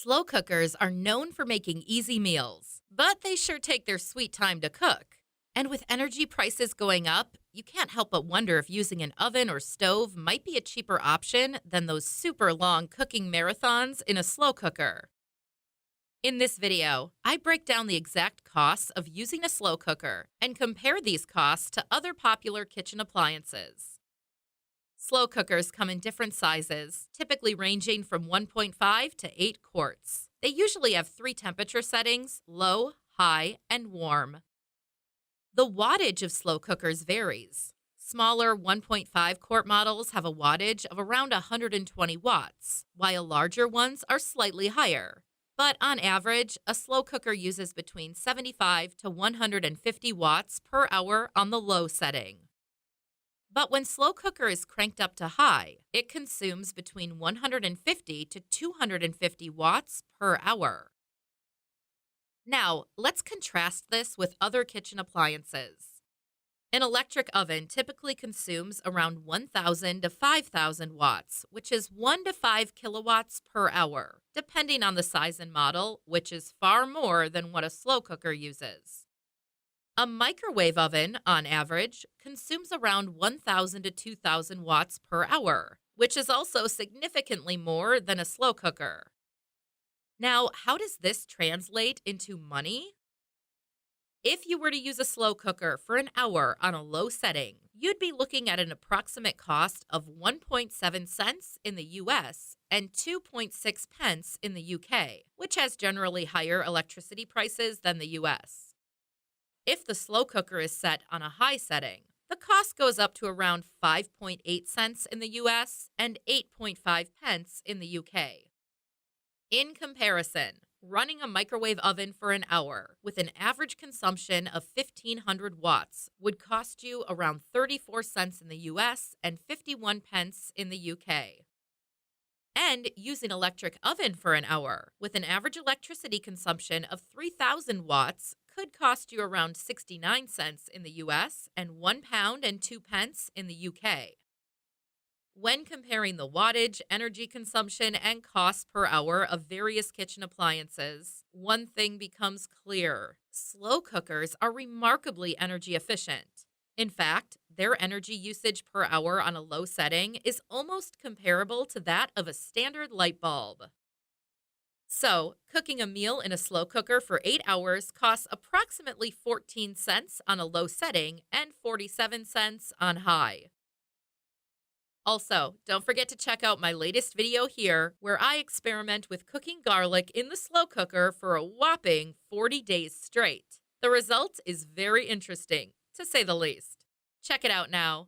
Slow cookers are known for making easy meals, but they sure take their sweet time to cook. And with energy prices going up, you can't help but wonder if using an oven or stove might be a cheaper option than those super long cooking marathons in a slow cooker. In this video, I break down the exact costs of using a slow cooker and compare these costs to other popular kitchen appliances. Slow cookers come in different sizes, typically ranging from 1.5 to 8 quarts. They usually have 3 temperature settings: low, high, and warm. The wattage of slow cookers varies. Smaller 1.5 quart models have a wattage of around 120 watts, while larger ones are slightly higher. But on average, a slow cooker uses between 75 to 150 watts per hour on the low setting. But when slow cooker is cranked up to high, it consumes between 150 to 250 watts per hour. Now, let's contrast this with other kitchen appliances. An electric oven typically consumes around 1,000 to 5,000 watts, which is 1 to 5 kilowatts per hour, depending on the size and model, which is far more than what a slow cooker uses. A microwave oven, on average, consumes around 1,000 to 2,000 watts per hour, which is also significantly more than a slow cooker. Now, how does this translate into money? If you were to use a slow cooker for an hour on a low setting, you'd be looking at an approximate cost of 1.7 cents in the US and 2.6 pence in the UK, which has generally higher electricity prices than the US. If the slow cooker is set on a high setting, the cost goes up to around 5.8 cents in the US and 8.5 pence in the UK. In comparison, running a microwave oven for an hour with an average consumption of 1,500 watts would cost you around 34 cents in the US and 51 pence in the UK. And using an electric oven for an hour with an average electricity consumption of 3,000 watts could cost you around 69 cents in the US and £1 and 2 pence in the UK. When comparing the wattage, energy consumption, and cost per hour of various kitchen appliances, one thing becomes clear: slow cookers are remarkably energy efficient. In fact, their energy usage per hour on a low setting is almost comparable to that of a standard light bulb. So, cooking a meal in a slow cooker for 8 hours costs approximately 14 cents on a low setting and 47 cents on high. Also, don't forget to check out my latest video here, where I experiment with cooking garlic in the slow cooker for a whopping 40 days straight. The result is very interesting, to say the least. Check it out now.